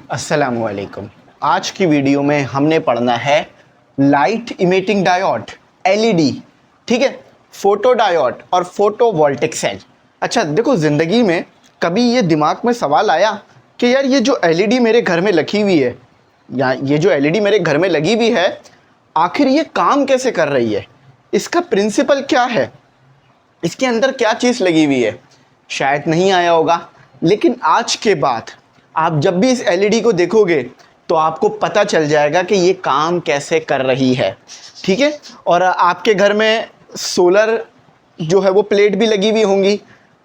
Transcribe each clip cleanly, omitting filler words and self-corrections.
अस्सलामुअलैकुम। आज की वीडियो में हमने पढ़ना है लाइट इमिटिंग डायोड एलईडी, ठीक है, फोटो डायोड और फोटो वोल्टिक सेल। अच्छा देखो, ज़िंदगी में कभी ये दिमाग में सवाल आया कि यार ये जो एलईडी मेरे घर में लगी हुई है या ये जो एलईडी मेरे घर में लगी हुई है, आखिर ये काम कैसे कर रही है, इसका प्रिंसिपल क्या है, इसके अंदर क्या चीज़ लगी हुई है? शायद नहीं आया होगा। लेकिन आज के बाद आप जब भी इस एलईडी को देखोगे तो आपको पता चल जाएगा कि ये काम कैसे कर रही है, ठीक है। और आपके घर में सोलर जो है वो प्लेट भी लगी हुई होंगी,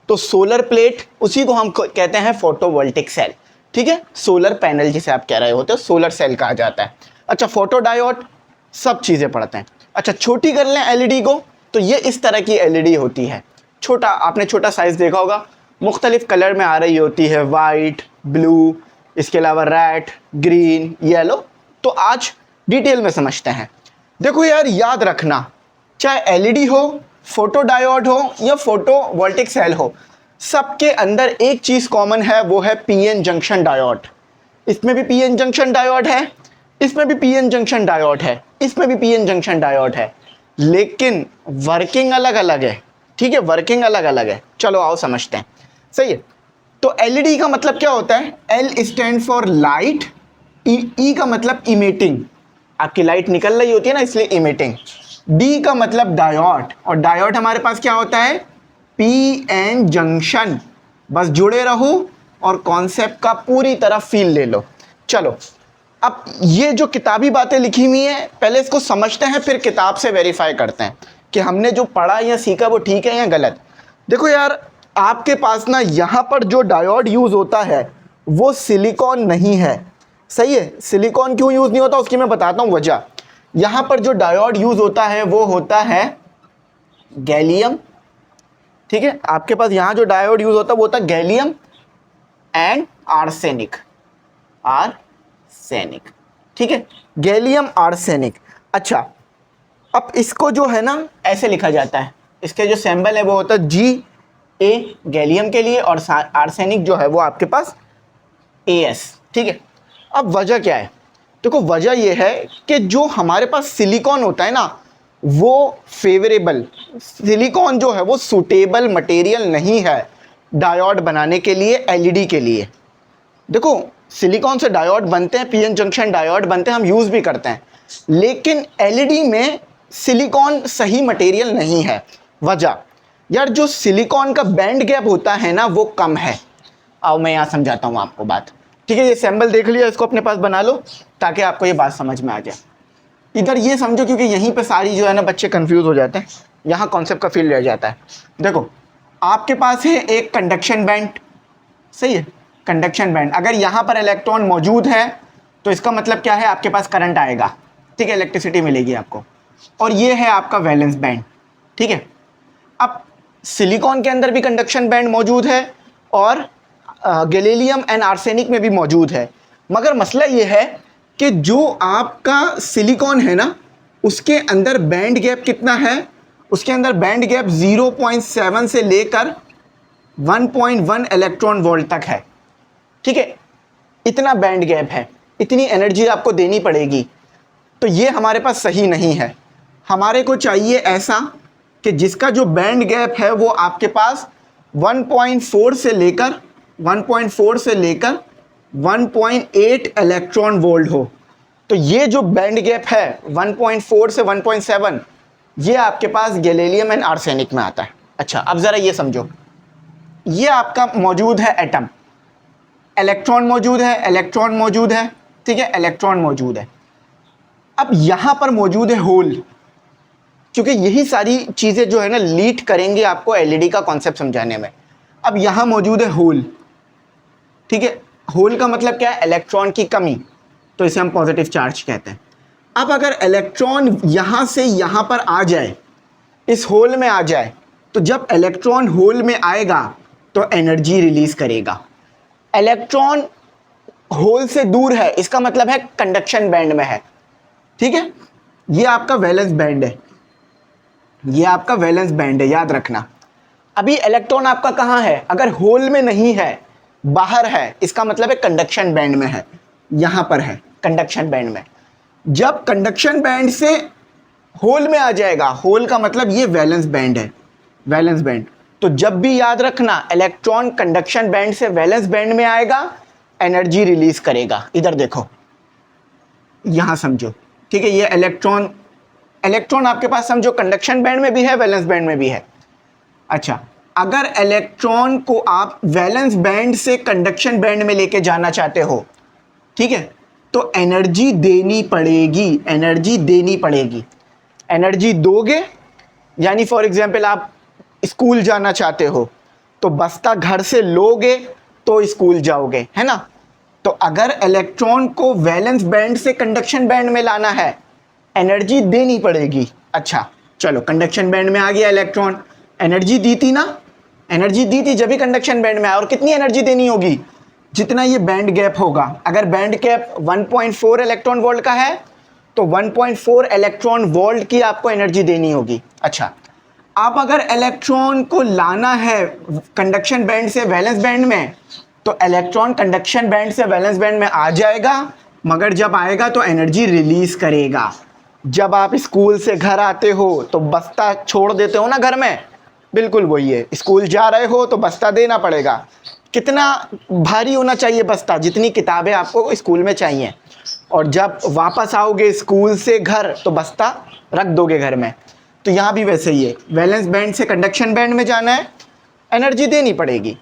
तो सोलर प्लेट उसी को हम कहते हैं फोटोवोल्टिक सेल, ठीक है। सोलर पैनल जिसे आप कह रहे होते हो सोलर सेल कहा जाता है। अच्छा, फोटो डायोड सब चीज़ें पढ़ते हैं। अच्छा, छोटी कर लें एलईडी को तो ये इस तरह की एलईडी होती है। छोटा, आपने छोटा साइज़ देखा होगा, मुख्तलिफ कलर में आ रही होती है, वाइट, ब्लू, इसके अलावा रेड, ग्रीन, येलो। तो आज डिटेल में समझते हैं। देखो यार, याद रखना, चाहे एलईडी हो, फोटो डायोड हो या फोटो वोल्टिक सेल हो, सबके अंदर एक चीज़ कॉमन है, वो है पीएन जंक्शन डायोड। इसमें भी पीएन जंक्शन डायोड है, इसमें भी पीएन जंक्शन डायोड है, इसमें भी पीएन जंक्शन डायोड है, लेकिन वर्किंग अलग अलग है, ठीक है, वर्किंग अलग अलग है। चलो आओ समझते हैं, सही है। तो एलईडी का मतलब क्या होता है? एल स्टैंड फॉर लाइट, ई का मतलब इमिटिंग, आपकी लाइट निकल रही होती है ना, इसलिए इमिटिंग। डी का मतलब डायोड, और डायोड हमारे पास क्या होता है? P N junction. बस जुड़े रहो और कॉन्सेप्ट का पूरी तरह फील ले लो। चलो, अब ये जो किताबी बातें लिखी हुई हैं, पहले इसको समझते हैं, फिर किताब से वेरीफाई करते हैं कि हमने जो पढ़ा या सीखा वो ठीक है या गलत। देखो यार, आपके पास ना यहाँ पर जो डायोड यूज़ होता है वो सिलिकॉन नहीं है, सही है। सिलिकॉन क्यों यूज़ नहीं होता उसकी मैं बताता हूँ वजह। यहाँ पर जो डायोड यूज़ होता है वो होता है गैलियम, ठीक है। आपके पास यहाँ जो डायोड यूज़ होता है वो होता है गैलियम एंड आर्सेनिक, आर्सेनिक, ठीक है, गैलियम आर्सेनिक। अच्छा, अब इसको जो है ना ऐसे लिखा जाता है, इसके जो सिंबल है वो होता है जी ए गैलियम के लिए, और आर्सेनिक जो है वो आपके पास AS, ठीक है। अब वजह क्या है? देखो, वजह ये है कि जो हमारे पास सिलिकॉन होता है ना, वो फेवरेबल, सिलिकॉन जो है वो सूटेबल मटेरियल नहीं है डायोड बनाने के लिए, एलईडी के लिए। देखो, सिलिकॉन से डायोड बनते हैं, पीएन जंक्शन डायोड बनते हैं, हम यूज़ भी करते हैं, लेकिन एलईडी में सिलिकॉन सही मटेरियल नहीं है। वजह यार, जो सिलिकॉन का बैंड गैप होता है ना वो कम है। आओ मैं यहाँ समझाता हूँ आपको बात, ठीक है। ये सैम्बल देख लिया, इसको अपने पास बना लो ताकि आपको ये बात समझ में आ जाए। इधर ये समझो, क्योंकि यहीं पे सारी जो है ना बच्चे कंफ्यूज हो जाते हैं, यहाँ कॉन्सेप्ट का फील रह जाता है। देखो, आपके पास है एक कंडक्शन बैंड, सही है, कंडक्शन बैंड। अगर यहाँ पर इलेक्ट्रॉन मौजूद है तो इसका मतलब क्या है? आपके पास करंट आएगा, ठीक है, इलेक्ट्रिसिटी मिलेगी आपको। और ये है आपका वैलेंस बैंड, ठीक है। अब सिलिकॉन के अंदर भी कंडक्शन बैंड मौजूद है और गैलियम एंड आर्सेनिक में भी मौजूद है, मगर मसला ये है कि जो आपका सिलिकॉन है ना उसके अंदर बैंड गैप कितना है? उसके अंदर बैंड गैप 0.7 से लेकर 1.1 इलेक्ट्रॉन वोल्ट तक है, ठीक है। इतना बैंड गैप है, इतनी एनर्जी आपको देनी पड़ेगी, तो ये हमारे पास सही नहीं है। हमारे को चाहिए ऐसा कि जिसका जो बैंड गैप है वो आपके पास 1.4 से लेकर 1.8 इलेक्ट्रॉन वोल्ट हो। तो ये जो बैंड गैप है 1.4 से 1.7, ये आपके पास गैलियम एंड आर्सेनिक में आता है। अच्छा, अब ज़रा ये समझो, ये आपका मौजूद है एटम, इलेक्ट्रॉन मौजूद है, इलेक्ट्रॉन मौजूद है, ठीक है, इलेक्ट्रॉन मौजूद है। अब यहाँ पर मौजूद है होल, क्योंकि यही सारी चीज़ें जो है ना लीड करेंगे आपको एलईडी का कॉन्सेप्ट समझाने में। अब यहाँ मौजूद है होल, ठीक है। होल का मतलब क्या है? इलेक्ट्रॉन की कमी, तो इसे हम पॉजिटिव चार्ज कहते हैं। अब अगर इलेक्ट्रॉन यहाँ से यहाँ पर आ जाए, इस होल में आ जाए, तो जब इलेक्ट्रॉन होल में आएगा तो एनर्जी रिलीज करेगा। इलेक्ट्रॉन होल से दूर है, इसका मतलब है कंडक्शन बैंड में है, ठीक है। ये आपका वैलेंस बैंड है, ये आपका वैलेंस बैंड है, याद रखना। अभी इलेक्ट्रॉन आपका कहाँ है? अगर होल में नहीं है, बाहर है, इसका मतलब है कंडक्शन बैंड में है। यहाँ पर है कंडक्शन बैंड में। जब कंडक्शन बैंड से होल में आ जाएगा, होल का मतलब ये वैलेंस बैंड है, वैलेंस बैंड। तो जब भी याद रखना इलेक्ट्रॉन कंडक्शन बैंड से वैलेंस बैंड में आएगा, एनर्जी रिलीज करेगा। इधर देखो, यहां समझो, ठीक है। ये इलेक्ट्रॉन, इलेक्ट्रॉन आपके पास समझो कंडक्शन बैंड में भी है, वैलेंस बैंड में भी है। अच्छा, अगर इलेक्ट्रॉन को आप वैलेंस बैंड से कंडक्शन बैंड में लेके जाना चाहते हो, ठीक है, तो एनर्जी देनी पड़ेगी, एनर्जी देनी पड़ेगी। एनर्जी दोगे, यानी फॉर एग्जांपल आप स्कूल जाना चाहते हो तो बस्ता घर से लोगे तो स्कूल जाओगे, है ना। तो अगर इलेक्ट्रॉन को वैलेंस बैंड से कंडक्शन बैंड में लाना है, एनर्जी देनी पड़ेगी। अच्छा चलो, कंडक्शन बैंड में आ गया इलेक्ट्रॉन, एनर्जी दी थी ना, एनर्जी दी थी जब भी कंडक्शन बैंड में आया। और कितनी एनर्जी देनी होगी? जितना ये बैंड गैप होगा। अगर बैंड गैप 1.4 इलेक्ट्रॉन वोल्ट का है तो 1.4 इलेक्ट्रॉन वोल्ट की आपको एनर्जी देनी होगी। अच्छा, आप अगर इलेक्ट्रॉन को लाना है कंडक्शन बैंड से वैलेंस बैंड में, तो इलेक्ट्रॉन कंडक्शन बैंड से वैलेंस बैंड में आ जाएगा, मगर जब आएगा तो एनर्जी रिलीज करेगा। जब आप स्कूल से घर आते हो तो बस्ता छोड़ देते हो ना घर में, बिल्कुल वही है। स्कूल जा रहे हो तो बस्ता देना पड़ेगा। कितना भारी होना चाहिए बस्ता? जितनी किताबें आपको स्कूल में चाहिए। और जब वापस आओगे स्कूल से घर तो बस्ता रख दोगे घर में। तो यहाँ भी वैसे ही है, वैलेंस बैंड से कंडक्शन बैंड में जाना है, एनर्जी देनी पड़ेगी।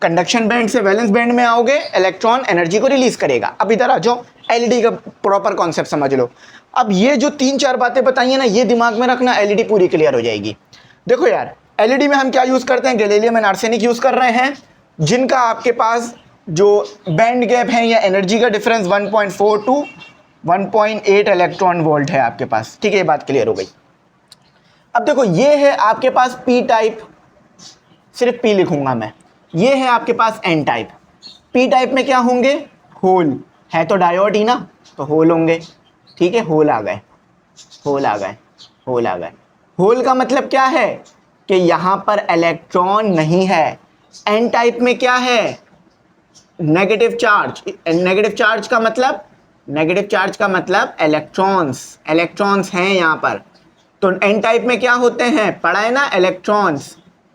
कंडक्शन बैंड से वैलेंस बैंड में आओगे, इलेक्ट्रॉन एनर्जी को रिलीज करेगा। अब इधर आ जाओ, एलईडी का प्रॉपर कॉन्सेप्ट समझ लो। अब ये जो 3-4 बातें बताई है ना, ये दिमाग में रखना, एलईडी पूरी क्लियर हो जाएगी। देखो यार, एलईडी में हम क्या यूज़ करते हैं? गैलिलियम एंड आर्सेनिक यूज़ कर रहे हैं, जिनका आपके पास जो बैंड गैप है या एनर्जी का डिफरेंस 1.4 टू 1.8 इलेक्ट्रॉन वोल्ट है आपके पास, ठीक है। ये बात क्लियर हो गई। अब देखो, ये है आपके पास पी टाइप, सिर्फ पी लिखूंगा मैं। ये है आपके पास एन टाइप। पी टाइप में क्या होंगे? होल है तो डायोड ही ना, तो होल होंगे, ठीक है। होल आ गए, होल आ गए, होल आ गए। होल का मतलब क्या है? कि यहां पर इलेक्ट्रॉन नहीं है। एन टाइप में क्या है? Negative charge. नेगेटिव चार्ज का मतलब, नेगेटिव चार्ज का मतलब इलेक्ट्रॉन्स, इलेक्ट्रॉन्स हैं यहां पर। तो एन टाइप में क्या होते हैं? पढ़ा है ना, इलेक्ट्रॉन्स।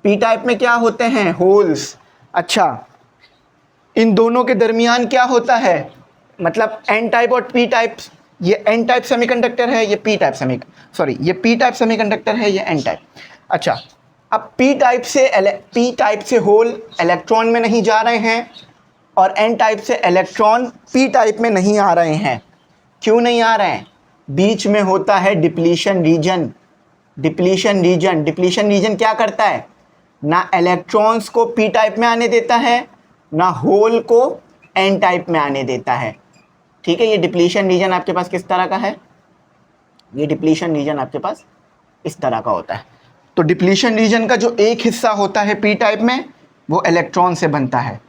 पी टाइप में क्या होते हैं? होल्स। अच्छा, इन दोनों के दरमियान क्या होता है? मतलब एन टाइप और पी टाइप, ये एन टाइप सेमीकंडक्टर है, ये पी टाइप ये पी टाइप सेमीकंडक्टर है, ये एन टाइप। अच्छा, अब पी टाइप से होल इलेक्ट्रॉन में नहीं जा रहे हैं और एन टाइप से इलेक्ट्रॉन पी टाइप में नहीं आ रहे हैं। क्यों नहीं आ रहे हैं? बीच में होता है depletion region. Depletion region, depletion region क्या करता है? ना इलेक्ट्रॉन्स को पी टाइप में आने देता है, ना होल को एन टाइप में आने देता है, ठीक है। ये डिप्लीशन रीजन आपके पास किस तरह का है? ये डिप्लीशन रीजन आपके पास इस तरह का होता है। तो डिप्लीशन रीजन का जो एक हिस्सा होता है पी टाइप में, वो इलेक्ट्रॉन से बनता है,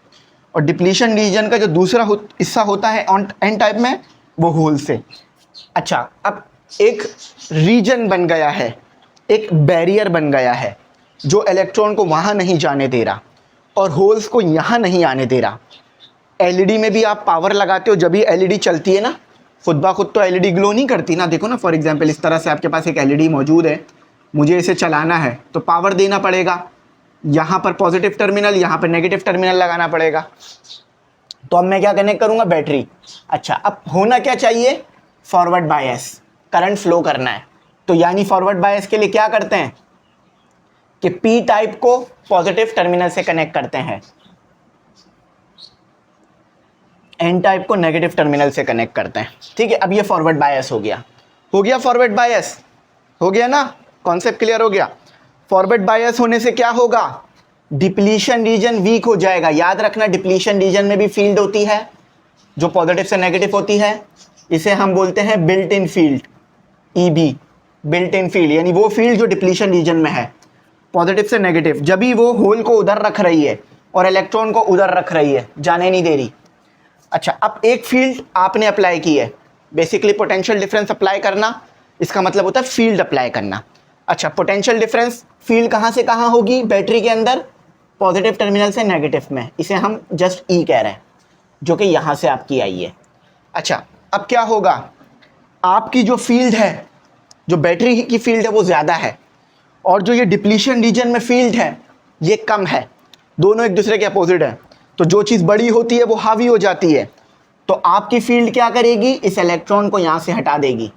और डिप्लीशन रीजन का जो दूसरा हिस्सा होता है एन टाइप में, वो होल से। अच्छा, अब एक रीजन बन गया है, एक बैरियर बन गया है, जो इलेक्ट्रॉन को वहाँ नहीं जाने दे रहा और होल्स को यहाँ नहीं आने दे रहा। एलईडी में भी आप पावर लगाते हो, जब भी एलईडी चलती है ना, खुद ब खुद तो एलईडी ग्लो नहीं करती ना। देखो ना, फॉर एग्जांपल इस तरह से आपके पास एक एलईडी मौजूद है, मुझे इसे चलाना है तो पावर देना पड़ेगा। यहाँ पर पॉजिटिव टर्मिनल, यहाँ पर नेगेटिव टर्मिनल लगाना पड़ेगा। तो अब मैं क्या कनेक्ट करूँगा? बैटरी। अच्छा, अब होना क्या चाहिए? फॉरवर्ड बायस, करंट फ्लो करना है। तो यानी फॉरवर्ड बायस के लिए क्या करते हैं कि पी टाइप को पॉजिटिव टर्मिनल से कनेक्ट करते हैं, एन टाइप को नेगेटिव टर्मिनल से कनेक्ट करते हैं, ठीक है। अब ये फॉरवर्ड बायस हो गया, फॉरवर्ड बायस हो गया ना, कॉन्सेप्ट क्लियर हो गया। फॉरवर्ड बायस होने से क्या होगा? डिप्लीशन रीजन वीक हो जाएगा। याद रखना, डिप्लीशन रीजन में भी फील्ड होती है जो पॉजिटिव से नेगेटिव होती है। इसे हम बोलते हैं built in field, EB, built in field, यानी वो फील्ड जो डिप्लीशन रीजन में है, पॉजिटिव से नेगेटिव। जब भी वो होल को उधर रख रही है और इलेक्ट्रॉन को उधर रख रही है, जाने नहीं दे रही। अच्छा, अब एक फील्ड आपने अप्लाई की है, बेसिकली पोटेंशियल डिफरेंस अप्लाई करना, इसका मतलब होता है फील्ड अप्लाई करना। अच्छा, पोटेंशियल डिफरेंस फील्ड कहाँ से कहाँ होगी? बैटरी के अंदर, पॉजिटिव टर्मिनल से नेगेटिव में। इसे हम जस्ट ई कह रहे हैं, जो कि यहाँ से आपकी आई है। अच्छा, अब क्या होगा, आपकी जो फील्ड है, जो बैटरी की फील्ड है वो ज़्यादा है, और जो ये डिप्लीशन रीजन में फील्ड है ये कम है। दोनों एक दूसरे के अपोजिट है। तो जो चीज़ बड़ी होती है वो हावी हो जाती है। तो आपकी फील्ड क्या करेगी, इस इलेक्ट्रॉन को यहाँ से हटा देगी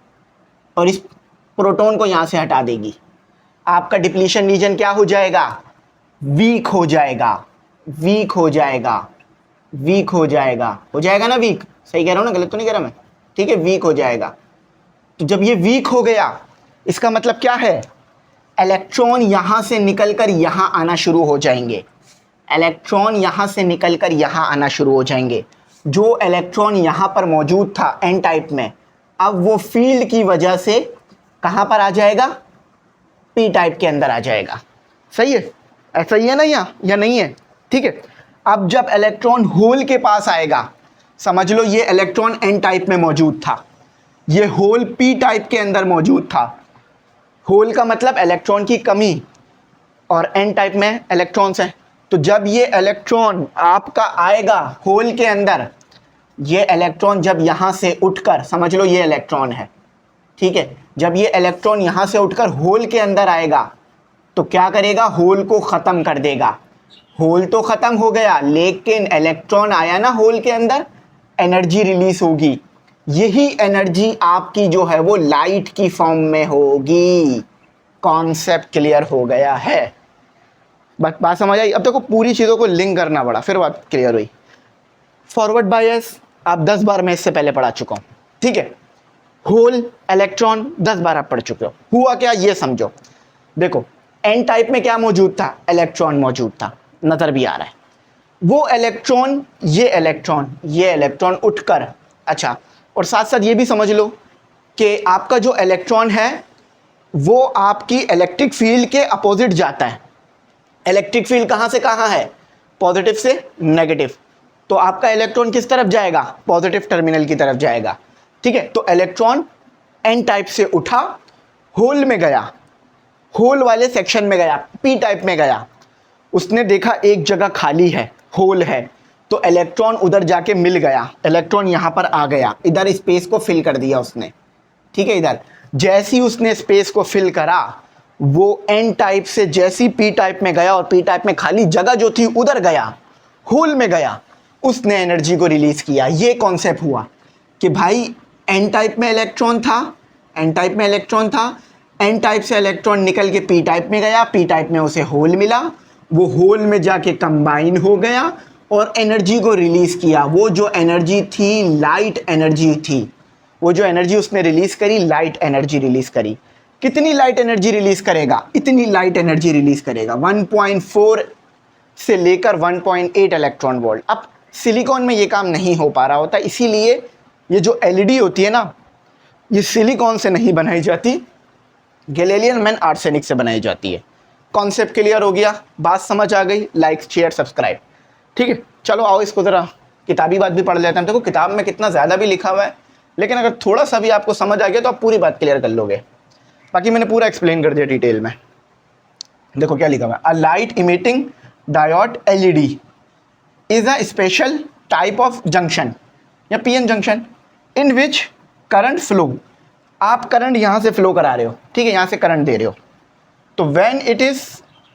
और इस प्रोटॉन को यहाँ से हटा देगी। आपका डिप्लीशन रीजन क्या हो जाएगा, वीक हो जाएगा, वीक हो जाएगा, वीक हो जाएगा, हो जाएगा ना वीक, सही कह रहा हूँ ना, गलत तो नहीं कह रहा मैं, ठीक है, वीक हो जाएगा। तो जब ये वीक हो गया, इसका मतलब क्या है, इलेक्ट्रॉन यहां से निकलकर यहां आना शुरू हो जाएंगे। इलेक्ट्रॉन यहां से निकलकर यहां आना शुरू हो जाएंगे। जो इलेक्ट्रॉन यहां पर मौजूद था एन टाइप में, अब वो फील्ड की वजह से कहां पर आ जाएगा, पी टाइप के अंदर आ जाएगा। सही है, ऐसा ही है ना या नहीं है, ठीक है। अब जब इलेक्ट्रॉन होल के पास आएगा, समझ लो ये इलेक्ट्रॉन एन टाइप में मौजूद था, ये होल पी टाइप के अंदर मौजूद था। होल का मतलब इलेक्ट्रॉन की कमी, और एन टाइप में इलेक्ट्रॉन्स हैं। तो जब ये इलेक्ट्रॉन आपका आएगा होल के अंदर, ये इलेक्ट्रॉन जब यहाँ से उठकर, समझ लो ये इलेक्ट्रॉन है, ठीक है, जब ये इलेक्ट्रॉन यहाँ से उठकर होल के अंदर आएगा तो क्या करेगा, होल को ख़त्म कर देगा। होल तो ख़त्म हो गया, लेकिन इलेक्ट्रॉन आया ना होल के अंदर, एनर्जी रिलीज होगी। यही एनर्जी आपकी जो है वो लाइट की फॉर्म में होगी। कॉन्सेप्ट क्लियर हो गया है, बात समझ आई। अब देखो पूरी चीज़ों को लिंक करना पड़ा, फिर बात क्लियर हुई। फॉरवर्ड बायस आप 10 बार मैं इससे पहले पढ़ा चुका हूँ, ठीक है। होल इलेक्ट्रॉन 10 बार आप पढ़ चुके हो। हुआ क्या ये समझो, देखो एन टाइप में क्या मौजूद था, इलेक्ट्रॉन मौजूद था, नज़र भी आ रहा है। वो इलेक्ट्रॉन, ये इलेक्ट्रॉन उठकर, अच्छा, और साथ साथ ये भी समझ लो कि आपका जो इलेक्ट्रॉन है वो आपकी इलेक्ट्रिक फील्ड के अपोजिट जाता है। इलेक्ट्रिक फील्ड कहाँ से कहाँ है, पॉजिटिव से नेगेटिव। तो आपका इलेक्ट्रॉन किस तरफ जाएगा, पॉजिटिव टर्मिनल की तरफ जाएगा, ठीक है। तो इलेक्ट्रॉन एन टाइप से उठा, होल में गया, होल वाले सेक्शन में गया, पी टाइप में गया, उसने देखा एक जगह खाली है, होल है, तो इलेक्ट्रॉन उधर जाके मिल गया, इलेक्ट्रॉन यहाँ पर आ गया, इधर स्पेस को फिल कर दिया उसने, ठीक है। इधर जैसे ही उसने स्पेस को फिल करा, वो एन टाइप से जैसी पी टाइप में गया और पी टाइप में खाली जगह जो थी उधर गया, होल में गया, उसने एनर्जी को रिलीज किया। ये कॉन्सेप्ट हुआ कि भाई एन टाइप में इलेक्ट्रॉन था, एन टाइप में इलेक्ट्रॉन था, एन टाइप से इलेक्ट्रॉन निकल के पी टाइप में गया, पी टाइप में उसे होल मिला, वो होल में जाके कंबाइन हो गया और एनर्जी को रिलीज किया। वो जो एनर्जी थी लाइट एनर्जी थी, वो जो एनर्जी उसने रिलीज करी लाइट एनर्जी रिलीज करी। कितनी लाइट एनर्जी रिलीज करेगा, इतनी लाइट एनर्जी रिलीज करेगा, 1.4 से लेकर 1.8 इलेक्ट्रॉन वोल्ट। अब सिलिकॉन में ये काम नहीं हो पा रहा होता, इसीलिए ये जो एलईडी होती है ना, ये सिलिकॉन से नहीं बनाई जाती, गैलिलियम मेन आर्सेनिक से बनाई जाती है। कॉन्सेप्ट क्लियर हो गया, बात समझ आ गई, लाइक शेयर सब्सक्राइब, ठीक है। चलो आओ इसको ज़रा किताबी बात भी पढ़ लेते हैं। देखो किताब में कितना ज़्यादा भी लिखा हुआ है, लेकिन अगर थोड़ा सा भी आपको समझ आ गया तो आप पूरी बात क्लियर कर लोगे। बाकी मैंने पूरा एक्सप्लेन कर दिया डिटेल में। देखो क्या लिखा हुआ है, a light emitting diode LED is a special type of junction या PN junction in which current flow. आप करंट यहाँ से फ्लो करा रहे हो, ठीक है, यहाँ से करंट दे रहे हो, तो when it is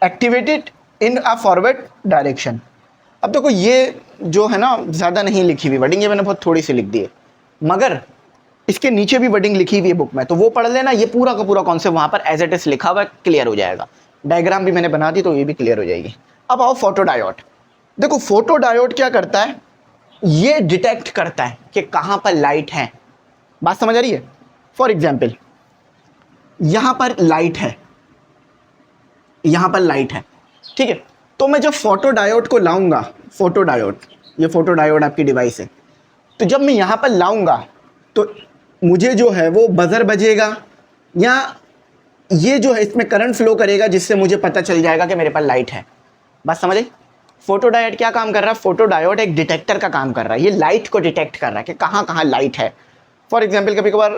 activated in a forward direction. अब देखो ये जो है ना ज़्यादा नहीं लिखी हुई वर्डिंग, ये मैंने बहुत थोड़ी सी लिख दी है, मगर इसके नीचे भी वर्डिंग लिखी हुई है बुक में, तो वो पढ़ लेना। ये पूरा का पूरा कॉन्सेप्ट वहाँ पर एज इट इज़ लिखा हुआ है, क्लियर हो जाएगा। डायग्राम भी मैंने बना दी तो ये भी क्लियर हो जाएगी। अब आओ फोटो डायोड। देखो फोटो डायोड क्या करता है, ये डिटेक्ट करता है कि कहाँ पर लाइट है। बात समझ आ रही है। फॉर एग्जाम्पल यहाँ पर लाइट है, यहाँ पर लाइट है, ठीक है। तो मैं जब फोटो डायोड को लाऊंगा, फोटो डायोड, ये फोटो डायोड आपकी डिवाइस है, तो जब मैं यहाँ पर लाऊंगा तो मुझे जो है वो बजर बजेगा, या ये जो है इसमें करंट फ्लो करेगा, जिससे मुझे पता चल जाएगा कि मेरे पास लाइट है। बात समझ आई। फोटो डायोड क्या काम कर रहा है, फोटो डायोड एक डिटेक्टर का काम कर रहा है, ये लाइट को डिटेक्ट कर रहा है कि कहाँ कहाँ लाइट है। फॉर एग्जाम्पल कभी कभार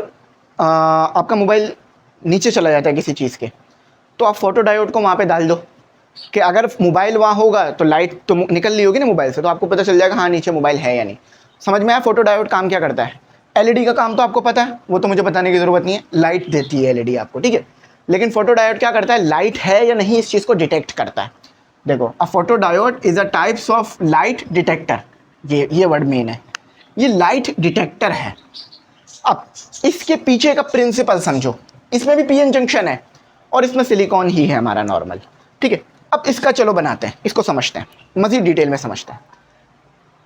आपका मोबाइल नीचे चला जाता है किसी चीज़ के, तो आप फोटो डायोड को वहाँ पे डाल दो कि अगर मोबाइल वहाँ होगा तो लाइट तो निकल रही होगी ना मोबाइल से, तो आपको पता चल जाएगा हाँ नीचे मोबाइल है या नहीं। समझ में आया फोटो डायोड काम क्या करता है। एलईडी का काम तो आपको पता है, वो तो मुझे बताने की ज़रूरत नहीं है, लाइट देती है एलईडी आपको, ठीक है। लेकिन फोटो डायोड क्या करता है, लाइट है या नहीं इस चीज़ को डिटेक्ट करता है। देखो, a photo diode is a types of light detector, ये वर्ड मेन है, ये लाइट डिटेक्टर है। अब इसके पीछे का प्रिंसिपल समझो, इसमें भी पीएन जंक्शन है और इसमें सिलिकॉन ही है हमारा नॉर्मल, ठीक है। अब इसका चलो बनाते हैं, इसको समझते हैं, मज़ीद डिटेल में समझते हैं।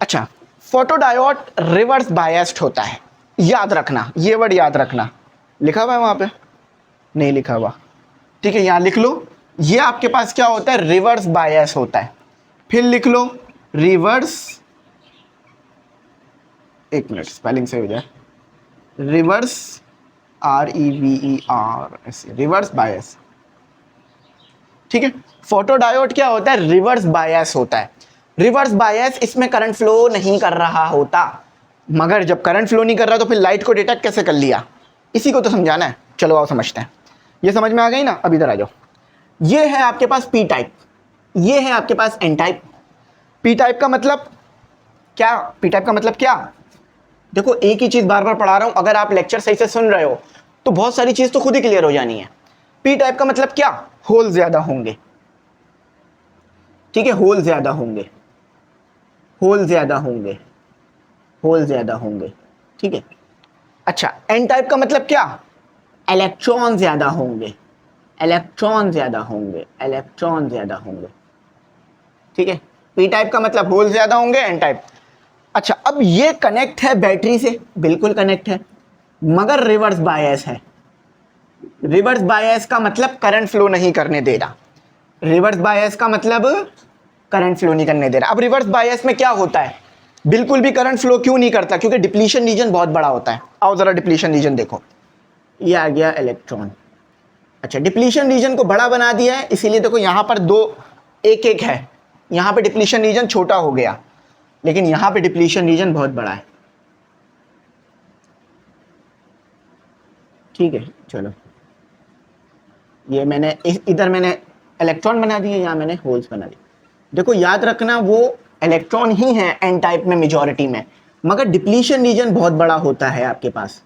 अच्छा, फोटोडायोड रिवर्स बायस्ड होता है, याद रखना, ये वर्ड याद रखना। लिखा हुआ है वहाँ पे? नहीं लिखा हुआ, ठीक है, यहाँ लिख लो। ये आपके पास क्या होता है, रिवर्स बायस होता है। फिर लिख लो रिवर्स, एक मिनट स्पेलिंग से हो जाए, रिवर्स REVERS, रिवर्स बायस, ठीक है। फोटोडायोड क्या होता है, रिवर्स बायस होता है। रिवर्स बायस, इसमें करंट फ्लो नहीं कर रहा होता, मगर जब करंट फ्लो नहीं कर रहा तो फिर लाइट को डिटेक्ट कैसे कर लिया, इसी को तो समझाना है। चलो आओ समझते हैं, ये समझ में आ गई ना। अब इधर आ जाओ, ये है आपके पास पी टाइप, ये है आपके पास एन टाइप। पी टाइप का मतलब क्या, पी टाइप का मतलब क्या, देखो एक ही चीज़ बार बार पढ़ा रहा हूँ, अगर आप लेक्चर सही से सुन रहे हो तो बहुत सारी चीज़ तो खुद ही क्लियर हो जानी है। पी टाइप का मतलब क्या, होल ज़्यादा होंगे, ठीक है, होल ज़्यादा होंगे, होल ज़्यादा होंगे, होल ज़्यादा होंगे, ठीक है। अच्छा, एन टाइप का मतलब क्या, इलेक्ट्रॉन ज़्यादा होंगे, इलेक्ट्रॉन ज़्यादा होंगे, इलेक्ट्रॉन ज़्यादा होंगे, ठीक है। पी टाइप का मतलब होल ज़्यादा होंगे, एन टाइप। अच्छा, अब ये कनेक्ट है बैटरी से, बिल्कुल कनेक्ट है, मगर रिवर्स बायस है। रिवर्स बायस का मतलब करंट फ्लो नहीं करने दे रहा, रिवर्स बायस का मतलब करंट फ्लो नहीं करने दे रहा। अब रिवर्स बायस में क्या होता है, बिल्कुल भी करंट फ्लो क्यों नहीं करता, क्योंकि डिप्लीशन रीजन बहुत बड़ा होता है। आओ जरा डिप्लीशन रीजन देखो, ये आ गया इलेक्ट्रॉन। अच्छा, डिप्लीशन रीजन को बड़ा बना दिया है, इसीलिए देखो यहाँ पर दो एक एक है, यहाँ पे डिप्लीशन रीजन छोटा हो गया, लेकिन यहाँ पे डिप्लीशन रीजन बहुत बड़ा है, ठीक है। चलो, ये मैंने इधर मैंने इलेक्ट्रॉन बना दिए, यहाँ मैंने होल्स बना दिए। देखो याद रखना, वो इलेक्ट्रॉन ही है एन टाइप में मेजॉरिटी में, मगर डिप्लीशन रीजन बहुत बड़ा होता है आपके पास,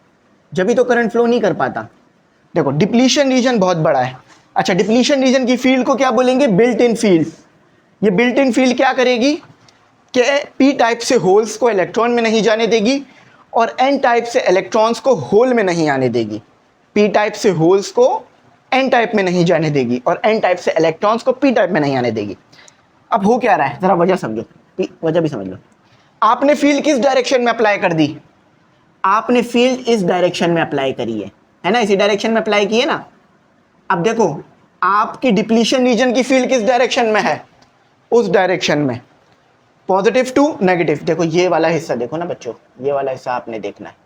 जब भी तो करंट फ्लो नहीं कर पाता। देखो डिप्लीशन रीजन बहुत बड़ा है। अच्छा, डिप्लीशन रीजन की फील्ड को क्या बोलेंगे, बिल्ट इन फील्ड। ये बिल्ट इन फील्ड क्या करेगी कि पी टाइप से होल्स को इलेक्ट्रॉन में नहीं जाने देगी और एन टाइप से इलेक्ट्रॉन्स को होल में नहीं आने देगी। पी टाइप से होल्स को एन टाइप में नहीं जाने देगी और एन टाइप से इलेक्ट्रॉन्स को पी टाइप में नहीं आने देगी। अब हो क्या रहा है, जरा वजह समझो, वजह भी समझ लो। आपने फील्ड किस डायरेक्शन में अप्लाई कर दी, आपने फील्ड इस डायरेक्शन में अप्लाई करी है ना, इसी डायरेक्शन में अप्लाई की है ना। अब देखो आपकी डिप्लीशन रीजन की फील्ड किस डायरेक्शन में है, उस डायरेक्शन में, पॉजिटिव टू नेगेटिव। देखो ये वाला हिस्सा देखो ना बच्चों, ये वाला हिस्सा आपने देखना है,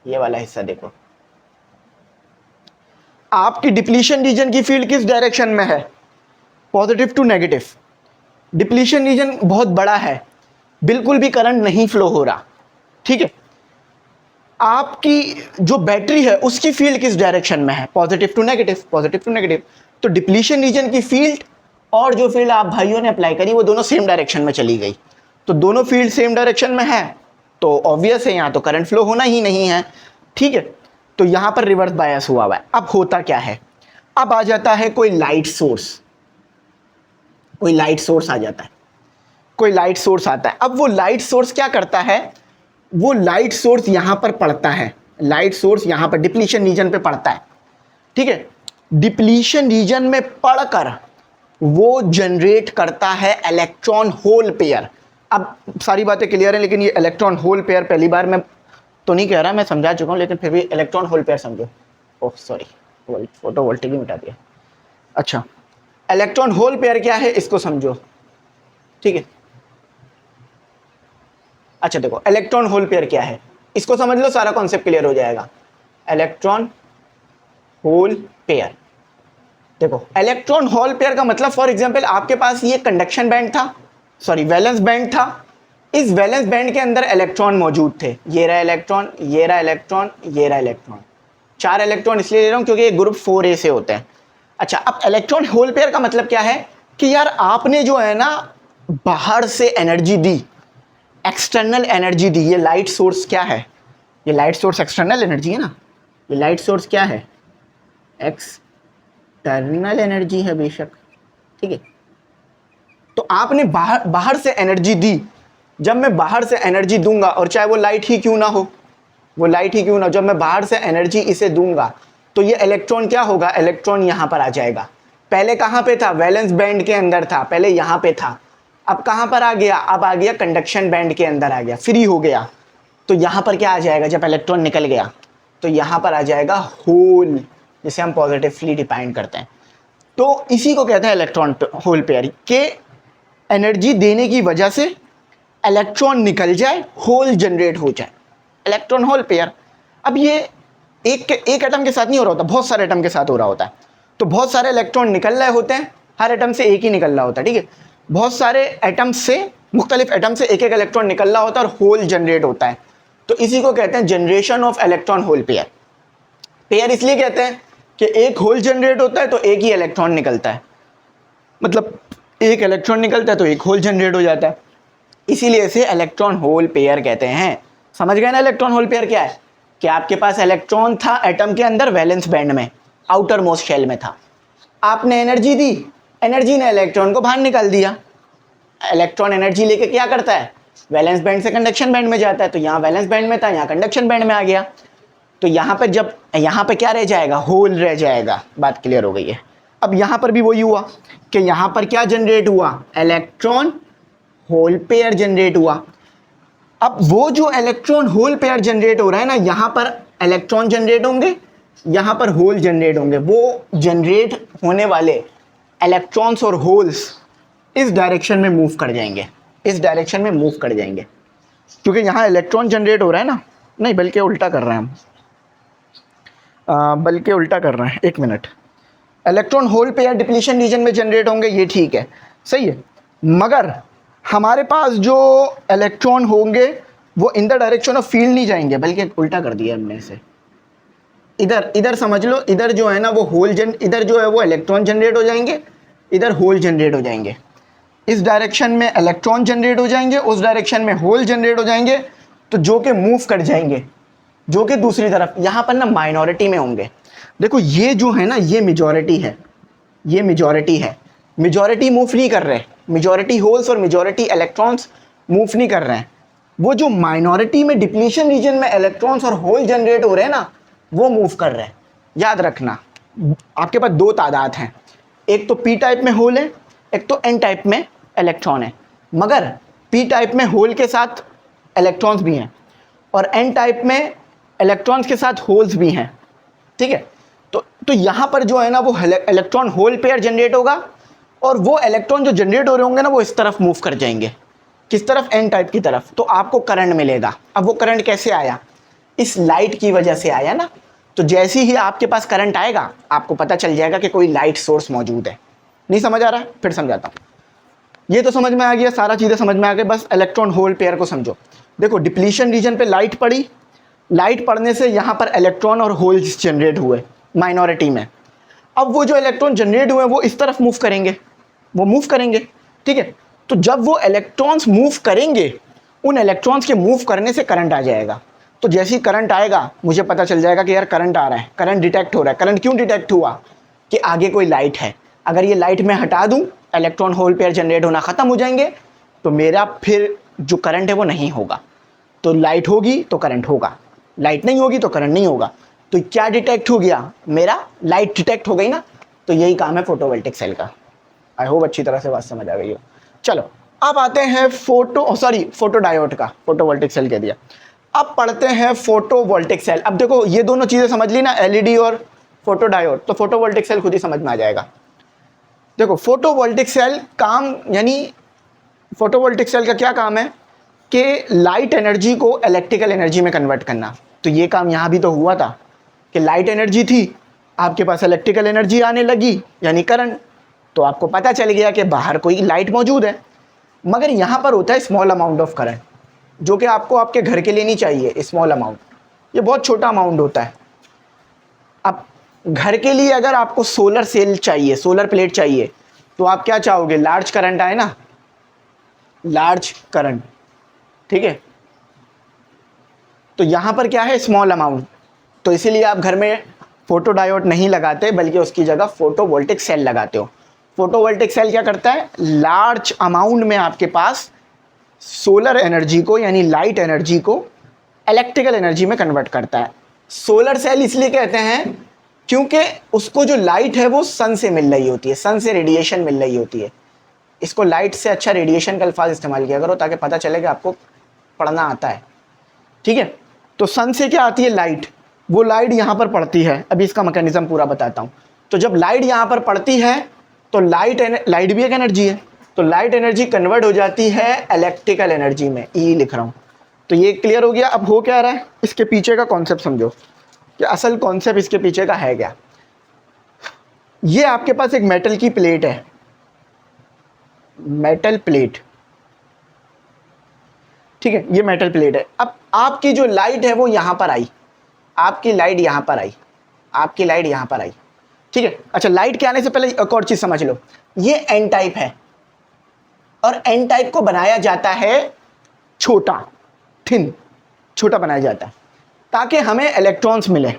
ये वाला हिस्सा देखो, आपकी डिप्लीशन रीजन की फील्ड किस डायरेक्शन में है, positive to negative. Depletion region बहुत बड़ा है, बिल्कुल भी करंट नहीं फ्लो हो रहा, ठीक है। आपकी जो बैटरी है उसकी फील्ड किस डायरेक्शन में है, positive to negative, positive to negative. तो डिप्लीशन रीजन की फील्ड और जो फील्ड आप भाइयों ने अप्लाई करी वो दोनों सेम डायरेक्शन में चली गई, तो दोनों फील्ड सेम डायरेक्शन में है तो ऑब्वियस है यहाँ तो करंट फ्लो होना ही नहीं है, ठीक है। तो यहाँ पर रिवर्स बायस हुआ है। अब होता क्या है, अब आ जाता है कोई लाइट सोर्स, कोई लाइट सोर्स आ जाता है, कोई लाइट सोर्स आता है। अब वो लाइट सोर्स क्या करता है, वो लाइट सोर्स यहां पर पड़ता है, लाइट सोर्स यहां पर डिप्लीशन रीजन पे पड़ता है, ठीक है। डिप्लीशन रीजन में पड़कर वो जनरेट करता है इलेक्ट्रॉन होल पेयर। अब सारी बातें क्लियर है, लेकिन ये इलेक्ट्रॉन होल पेयर पहली बार मैं तो नहीं कह रहा, मैं समझा चुका हूं, लेकिन फिर भी इलेक्ट्रॉन होल पेयर समझो। ओह सॉरी, फोटो वोल्टेज ही मिटा दिया। अच्छा, इलेक्ट्रॉन होल पेयर क्या है इसको समझो, ठीक है। अच्छा देखो, इलेक्ट्रॉन होल पेयर क्या है इसको समझ लो, सारा कॉन्सेप्ट क्लियर हो जाएगा। इलेक्ट्रॉन होल पेयर, देखो इलेक्ट्रॉन होल पेयर का मतलब, फॉर एग्जांपल आपके पास ये कंडक्शन बैंड था, सॉरी वैलेंस बैंड था, इस वैलेंस बैंड के अंदर इलेक्ट्रॉन मौजूद थे, ये रहा इलेक्ट्रॉन, ये रहा इलेक्ट्रॉन, ये रहा इलेक्ट्रॉन, 4 इलेक्ट्रॉन इसलिए ले रहा हूं क्योंकि ये ग्रुप 4A से होते हैं। अच्छा, अब इलेक्ट्रॉन होल पेयर का मतलब क्या है कि यार आपने जो है ना बाहर से एनर्जी दी, एक्सटर्नल एनर्जी दी। ये लाइट सोर्स क्या है, ये लाइट सोर्स एक्सटर्नल एनर्जी है ना, ये लाइट सोर्स क्या है, एक्सटर्नल एनर्जी है बेशक, ठीक है। तो आपने बाहर से एनर्जी दी, जब मैं बाहर से एनर्जी दूंगा, और चाहे वो लाइट ही क्यों ना हो, वो लाइट ही क्यों ना, जब मैं बाहर से एनर्जी इसे दूंगा तो ये इलेक्ट्रॉन क्या होगा, इलेक्ट्रॉन यहां पर आ जाएगा। पहले कहां पे था, वैलेंस बैंड के अंदर था, पहले यहां पे था, अब कहां पर आ गया, अब आ गया कंडक्शन बैंड के अंदर आ गया, फ्री हो गया। तो यहां पर क्या आ जाएगा, जब इलेक्ट्रॉन निकल गया तो यहां पर आ जाएगा होल, जिसे हम पॉजिटिवली डिफाइन करते हैं। तो इसी को कहते हैं इलेक्ट्रॉन होल पेयर के एनर्जी देने की वजह से इलेक्ट्रॉन निकल जाए, होल जनरेट हो जाए, इलेक्ट्रॉन होल पेयर। अब ये एक एटम के साथ नहीं हो रहा होता, बहुत सारे एटम के साथ हो रहा होता है। तो बहुत सारे इलेक्ट्रॉन निकल रहे होते हैं, हर एटम से एक ही निकल रहा होता है, ठीक है। बहुत सारे एटम से, मुख्तलिफ एटम से एक एक इलेक्ट्रॉन निकल रहा होता है और होल जनरेट होता है। तो इसी को कहते हैं generation of electron hole pair. Pair इसलिए कहते हैं कि एक होल जनरेट होता है तो एक ही इलेक्ट्रॉन निकलता है, मतलब एक इलेक्ट्रॉन निकलता है तो एक होल जनरेट हो जाता है, इसीलिए इसे इलेक्ट्रॉन होल पेयर कहते हैं। समझ गए ना इलेक्ट्रॉन होल पेयर क्या है, कि आपके पास इलेक्ट्रॉन था एटम के अंदर वैलेंस बैंड में, आउटर मोस्ट शेल में था, आपने एनर्जी दी, एनर्जी ने इलेक्ट्रॉन को बाहर निकाल दिया। इलेक्ट्रॉन एनर्जी लेके क्या करता है, वैलेंस बैंड से कंडक्शन बैंड में जाता है, तो यहाँ वैलेंस बैंड में था, यहाँ कंडक्शन बैंड में आ गया। तो यहाँ पर जब यहाँ पे क्या रह जाएगा, होल रह जाएगा। बात क्लियर हो गई है। अब यहाँ पर भी वही हुआ कि यहाँ पर क्या जनरेट हुआ, इलेक्ट्रॉन होल पेयर जनरेट हुआ। अब वो जो इलेक्ट्रॉन होल पेयर जनरेट हो रहा है ना, यहाँ पर इलेक्ट्रॉन जनरेट होंगे, यहाँ पर होल जनरेट होंगे। वो जनरेट होने वाले इलेक्ट्रॉन्स और होल्स इस डायरेक्शन में मूव कर जाएंगे, इस डायरेक्शन में मूव कर जाएंगे, क्योंकि यहाँ इलेक्ट्रॉन जनरेट हो रहा है ना, नहीं बल्कि उल्टा कर रहे हैं हम, बल्कि उल्टा कर रहे हैं, एक minute. Electron hole pair depletion region में जनरेट होंगे, ये ठीक है, सही है। मगर हमारे पास जो इलेक्ट्रॉन होंगे वो in the direction of field नहीं जाएंगे, बल्कि उल्टा कर दिया हमने इसे, इधर समझ लो, इधर जो है ना वो होल इधर जो है वो इलेक्ट्रॉन जनरेट हो जाएंगे, इधर होल जनरेट हो जाएंगे। इस डायरेक्शन में इलेक्ट्रॉन जनरेट हो जाएंगे, उस डायरेक्शन में होल जनरेट हो जाएंगे, तो जो कि मूव कर जाएंगे, जो कि दूसरी तरफ यहाँ पर ना माइनॉरिटी में होंगे। देखो ये जो है ना, ये मेजॉरिटी है, ये मेजॉरिटी है, मेजॉरिटी मूव नहीं कर रहे, मेजॉरिटी होल्स और मेजॉरिटी इलेक्ट्रॉन्स मूव नहीं कर रहे हैं। वो जो माइनॉरिटी में डिप्लीशन रीजन में इलेक्ट्रॉन्स और होल जनरेट हो रहे हैं ना, वो मूव कर रहे हैं। याद रखना, आपके पास दो तादाद हैं, एक तो पी टाइप में होल है, एक तो एन टाइप में इलेक्ट्रॉन है। मगर पी टाइप में होल के साथ इलेक्ट्रॉन्स भी हैं और एन टाइप में इलेक्ट्रॉन्स के साथ होल्स भी हैं, ठीक है। तो यहाँ पर जो है ना वो इलेक्ट्रॉन होल पेयर जनरेट होगा, और वो इलेक्ट्रॉन जो जनरेट हो रहे होंगे ना वो इस तरफ मूव कर जाएंगे, किस तरफ, एन टाइप की तरफ। तो आपको करंट मिलेगा। अब वो करंट कैसे आया, इस लाइट की वजह से आया ना। तो जैसे ही आपके पास करंट आएगा, आपको पता चल जाएगा कि कोई लाइट सोर्स मौजूद है। नहीं समझ आ रहा है, फिर समझाता हूँ। ये तो समझ में आ गया, सारा चीज़ें समझ में आ गई, बस इलेक्ट्रॉन होल पेयर को समझो। देखो डिप्लीशन रीजन पे लाइट पड़ी, लाइट पड़ने से यहाँ पर इलेक्ट्रॉन और होल्स जनरेट हुए माइनॉरिटी में। अब वो जो इलेक्ट्रॉन जनरेट हुए वो इस तरफ मूव करेंगे, वो मूव करेंगे, ठीक है। तो जब वो इलेक्ट्रॉन्स मूव करेंगे, उन इलेक्ट्रॉन्स के मूव करने से करंट आ जाएगा। तो जैसे ही करंट आएगा, मुझे पता चल जाएगा कि यार करंट आ रहा है, करंट डिटेक्ट हो रहा है। करंट क्यों डिटेक्ट हुआ, कि आगे कोई लाइट है। अगर ये लाइट मैं हटा दूं, इलेक्ट्रॉन होल पेयर जनरेट होना ख़त्म हो जाएंगे, तो मेरा फिर जो करंट है वो नहीं होगा। तो लाइट होगी तो करंट होगा, लाइट नहीं होगी तो करंट नहीं होगा। तो क्या डिटेक्ट हो गया, मेरा लाइट डिटेक्ट हो गई ना। तो यही काम है फोटोवोल्टिक सेल का। आई होप अच्छी तरह से बात समझ आ गई हो। चलो अब आते हैं फोटो डायोड का, फोटोवोल्टिक सेल कह दिया। अब पढ़ते हैं फोटोवोल्टिक सेल। अब देखो ये दोनों चीज़ें समझ ली ना, एलईडी और फोटो डायोड, तो फोटोवोल्टिक सेल खुद ही समझ में आ जाएगा। देखो फोटोवोल्टिक सेल काम, यानी फोटोवोल्टिक सेल का क्या काम है कि लाइट एनर्जी को इलेक्ट्रिकल एनर्जी में कन्वर्ट करना। तो ये काम यहाँ भी तो हुआ था कि लाइट एनर्जी थी, आपके पास इलेक्ट्रिकल एनर्जी आने लगी, यानी करंट। तो आपको पता चल गया कि बाहर कोई लाइट मौजूद है। मगर यहाँ पर होता है स्मॉल अमाउंट ऑफ करंट, जो कि आपको आपके घर के लिए नहीं चाहिए। स्मॉल अमाउंट, ये बहुत छोटा अमाउंट होता है। अब घर के लिए अगर आपको सोलर सेल चाहिए, सोलर प्लेट चाहिए, तो आप क्या चाहोगे, लार्ज करंट आए ना, लार्ज करंट, ठीक है। तो यहाँ पर क्या है, स्मॉल अमाउंट, तो इसीलिए आप घर में फोटो डायोड नहीं लगाते बल्कि उसकी जगह फोटोवोल्टिक सेल लगाते हो। फोटोवोल्टिक सेल क्या करता है, लार्ज अमाउंट में आपके पास सोलर एनर्जी को यानी लाइट एनर्जी को इलेक्ट्रिकल एनर्जी में कन्वर्ट करता है। सोलर सेल इसलिए कहते हैं क्योंकि उसको जो लाइट है वो सन से मिल रही होती है, सन से रेडिएशन मिल रही होती है। इसको लाइट से अच्छा रेडिएशन का अल्फाज इस्तेमाल किया करो ताकि पता चले कि आपको पढ़ना आता है, ठीक है। तो सन से क्या आती है, लाइट, वो लाइट यहाँ पर पड़ती है। अभी इसका मैकेनिज्म पूरा बताता हूँ। तो जब लाइट यहाँ पर पड़ती है तो लाइट भी एक एनर्जी है, तो लाइट एनर्जी कन्वर्ट हो जाती है इलेक्ट्रिकल एनर्जी में, ई लिख रहा हूँ। तो ये क्लियर हो गया। अब हो क्या रहा है, इसके पीछे का कॉन्सेप्ट समझो कि असल कॉन्सेप्ट इसके पीछे का है क्या। ये आपके पास एक मेटल की प्लेट है, मेटल प्लेट, ठीक है, ये मेटल प्लेट है। अब आपकी जो लाइट है वो यहां पर आई, आपकी लाइट यहां पर आई, आपकी लाइट यहां पर आई, ठीक है। अच्छा, लाइट के आने से पहले एक और चीज समझ लो, ये एन टाइप है और एन टाइप को बनाया जाता है छोटा, थिन, छोटा बनाया जाता है ताकि हमें इलेक्ट्रॉन्स मिले।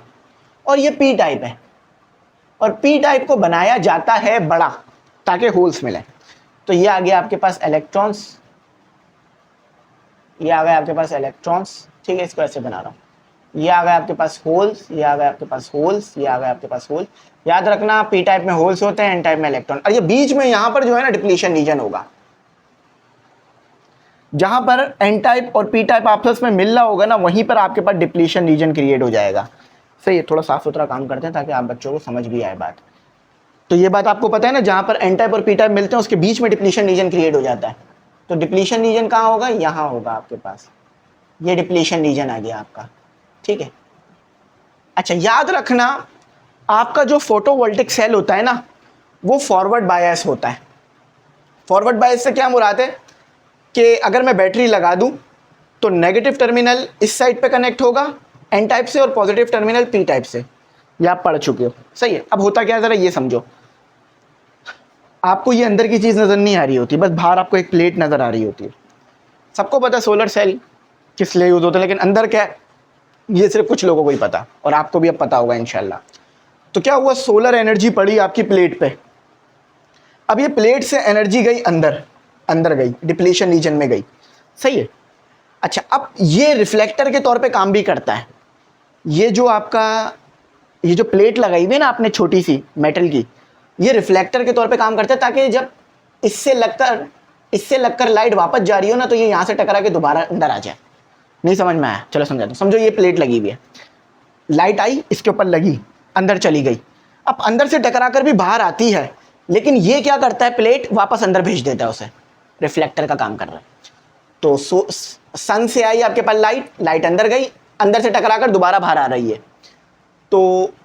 और ये पी टाइप है और पी टाइप को बनाया जाता है बड़ा ताकि होल्स मिले। तो ये आ गया आपके पास इलेक्ट्रॉन्स, ये आ गया आपके पास इलेक्ट्रॉन्स, ठीक है, इसको ऐसे बना रहा हूँ। ये आ गया आपके पास होल्स, ये आ गया आपके पास होल्स, ये आ गया आपके पास होल। याद रखना पी टाइप में होल्स होते हैं, एन टाइप में इलेक्ट्रॉन। और ये बीच में यहाँ पर जो है ना डिप्लीशन रीजन होगा, जहां पर एन टाइप और पी टाइप आपस में मिल रहा होगा ना, वहीं पर आपके पास डिप्लीशन रीजन क्रिएट हो जाएगा। सही है, थोड़ा साफ सुथरा काम करते हैं ताकि आप बच्चों को समझ भी आए बात। तो ये बात आपको पता है ना, जहां पर एन टाइप और पी टाइप मिलते हैं उसके बीच में डिप्लीशन रीजन क्रिएट हो जाता है। तो डिप्लीशन रीजन कहाँ होगा, यहाँ होगा आपके पास, ये डिप्लीशन रीजन आ गया आपका, ठीक है। अच्छा, याद रखना आपका जो फोटोवोल्टिक सेल होता है ना, वो फॉरवर्ड बायस होता है। फॉरवर्ड बायस से क्या मुराद है कि अगर मैं बैटरी लगा दूं तो नेगेटिव टर्मिनल इस साइड पे कनेक्ट होगा एन टाइप से और पॉजिटिव टर्मिनल पी टाइप से। ये आप पढ़ चुके हो, सही है। अब होता क्या है, ज़रा ये समझो, आपको ये अंदर की चीज़ नज़र नहीं आ रही होती, बस बाहर आपको एक प्लेट नज़र आ रही होती है। सबको पता सोलर सेल किस लिए यूज़ होता है, लेकिन अंदर क्या है ये सिर्फ कुछ लोगों को ही पता, और आपको भी अब पता होगा इंशाल्लाह। तो क्या हुआ, सोलर एनर्जी पड़ी आपकी प्लेट पे। अब ये प्लेट से एनर्जी गई अंदर, अंदर गई, डिप्लीशन रीजन में गई, सही है। अच्छा, अब ये रिफ्लेक्टर के तौर पे काम भी करता है। ये जो आपका ये जो प्लेट लगाई हुई है ना आपने छोटी सी मेटल की, ये रिफ्लेक्टर के तौर पे काम करता है ताकि जब इससे लगकर लाइट वापस जा रही हो ना, तो ये यहाँ से टकरा के दोबारा अंदर आ जाए। नहीं समझ में आया, चलो समझाता हूँ। समझो ये प्लेट लगी हुई है, लाइट आई, इसके ऊपर लगी, अंदर चली गई। अब अंदर से टकरा कर भी बाहर आती है, लेकिन ये क्या करता है, प्लेट वापस अंदर भेज देता है उसे, रिफ्लेक्टर का काम कर रहा है। तो सन से आई आपके पास लाइट, लाइट अंदर गई, अंदर से टकरा कर दोबारा बाहर आ रही है, तो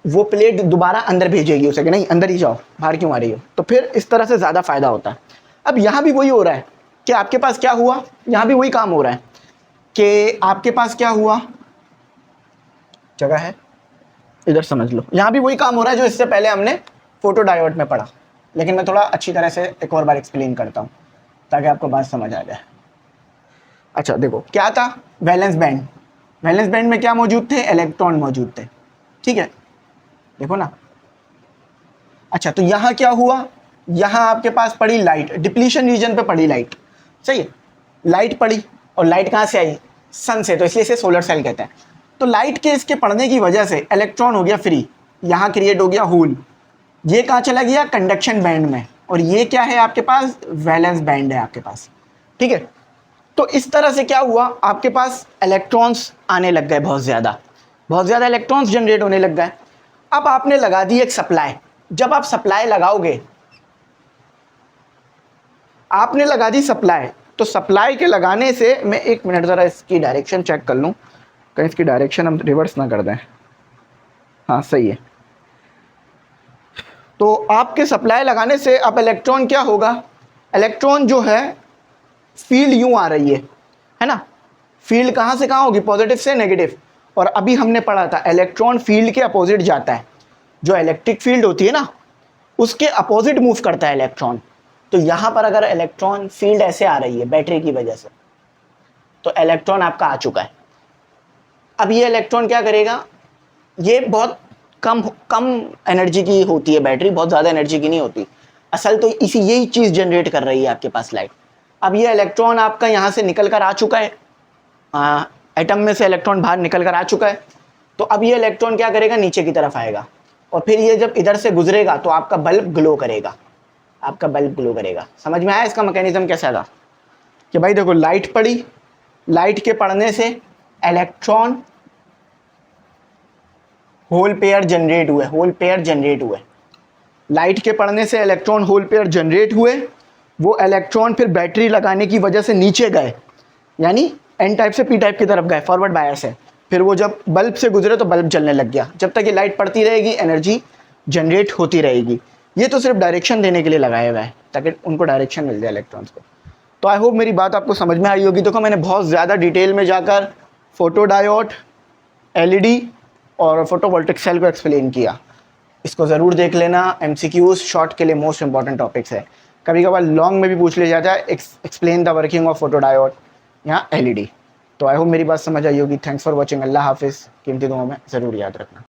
वो प्लेट दोबारा अंदर भेजेगी उसे कि नहीं अंदर ही जाओ, बाहर क्यों आ रही हो। तो फिर इस तरह से ज़्यादा फायदा होता है। अब यहाँ भी वही हो रहा है कि आपके पास क्या हुआ, यहाँ भी वही काम हो रहा है कि आपके पास क्या हुआ, जगह है इधर समझ लो, यहाँ भी वही काम हो रहा है जो इससे पहले हमने फोटो डायोड में पढ़ा, लेकिन मैं थोड़ा अच्छी तरह से एक और बार एक्सप्लेन करता हूँ ताकि आपको बात समझ आ जाए। अच्छा देखो, क्या था, वैलेंस बैंड। वैलेंस बैंड में क्या मौजूद थे, इलेक्ट्रॉन मौजूद थे, ठीक है, देखो ना। अच्छा, तो यहाँ क्या हुआ, यहाँ आपके पास पड़ी लाइट, डिप्लीशन रीजन पे पड़ी लाइट, सही है। लाइट पड़ी और लाइट कहाँ से आई, सन से, तो इसलिए इसे सोलर सेल कहते हैं। तो लाइट के इसके पड़ने की वजह से इलेक्ट्रॉन हो गया फ्री, यहाँ क्रिएट हो गया होल, ये कहाँ चला गया, कंडक्शन बैंड में, और ये क्या है आपके पास, वैलेंस बैंड है आपके पास, ठीक है। तो इस तरह से क्या हुआ, आपके पास इलेक्ट्रॉन्स आने लग गए, बहुत ज़्यादा इलेक्ट्रॉन्स जनरेट होने लग गए। अब आपने लगा दी एक सप्लाई, जब आप सप्लाई लगाओगे, आपने लगा दी सप्लाई, तो सप्लाई के लगाने से, मैं एक मिनट ज़रा इसकी डायरेक्शन चेक कर लूँ, कहीं इसकी डायरेक्शन हम रिवर्स ना कर दें, हाँ सही है। तो आपके सप्लाई लगाने से अब इलेक्ट्रॉन क्या होगा, इलेक्ट्रॉन जो है फील्ड यूँ आ रही है ना, फील्ड कहाँ से कहाँ होगी, पॉजिटिव से नेगेटिव। और अभी हमने पढ़ा था इलेक्ट्रॉन फील्ड के अपोजिट जाता है, जो इलेक्ट्रिक फील्ड होती है ना उसके अपोजिट मूव करता है इलेक्ट्रॉन। तो यहाँ पर अगर इलेक्ट्रॉन फील्ड ऐसे आ रही है बैटरी की वजह से, तो इलेक्ट्रॉन आपका आ चुका है, अब ये इलेक्ट्रॉन क्या करेगा, ये बहुत कम कम एनर्जी की होती है बैटरी, बहुत ज़्यादा एनर्जी की नहीं होती। असल तो इसी यही चीज़ जनरेट कर रही है आपके पास लाइट। अब ये इलेक्ट्रॉन आपका यहाँ से निकल कर आ चुका है, एटम में से इलेक्ट्रॉन बाहर निकल कर आ चुका है। तो अब ये इलेक्ट्रॉन क्या करेगा, नीचे की तरफ आएगा और फिर ये जब इधर से गुजरेगा तो आपका बल्ब ग्लो करेगा, आपका बल्ब ग्लो करेगा। समझ में आया इसका मैकेनिज्म कैसा था? कि भाई देखो लाइट पड़ी, लाइट के पड़ने से इलेक्ट्रॉन होल पेयर जनरेट हुए, होल पेयर जनरेट हुए। लाइट के पड़ने से इलेक्ट्रॉन होल पेयर जनरेट हुए, वो इलेक्ट्रॉन फिर बैटरी लगाने की वजह से नीचे गए, यानी एन टाइप से पी टाइप की तरफ गए, फॉरवर्ड बायस है। फिर वो जब बल्ब से गुजरे तो बल्ब जलने लग गया। जब तक ये लाइट पड़ती रहेगी एनर्जी जनरेट होती रहेगी। ये तो सिर्फ डायरेक्शन देने के लिए लगाया हुआ है ताकि उनको डायरेक्शन मिल जाए इलेक्ट्रॉन्स को। तो आई होप मेरी बात आपको समझ में आई होगी। देखो मैंने बहुत ज़्यादा डिटेल में जाकर फोटो डायोड, एलईडी और फोटोवोल्टिक सेल को एक्सप्लेन किया। इसको ज़रूर देख लेना, एमसीक्यूज शॉर्ट के लिए मोस्ट इंपॉर्टेंट टॉपिक्स है। कभी कभार लॉन्ग में भी पूछ लिया जाता है, explain the working of photo diode या एलईडी। तो आई होप मेरी बात समझ आई होगी। Thanks for watching. अल्लाह हाफिज़। कीमती दुआओं में ज़रूर याद रखना।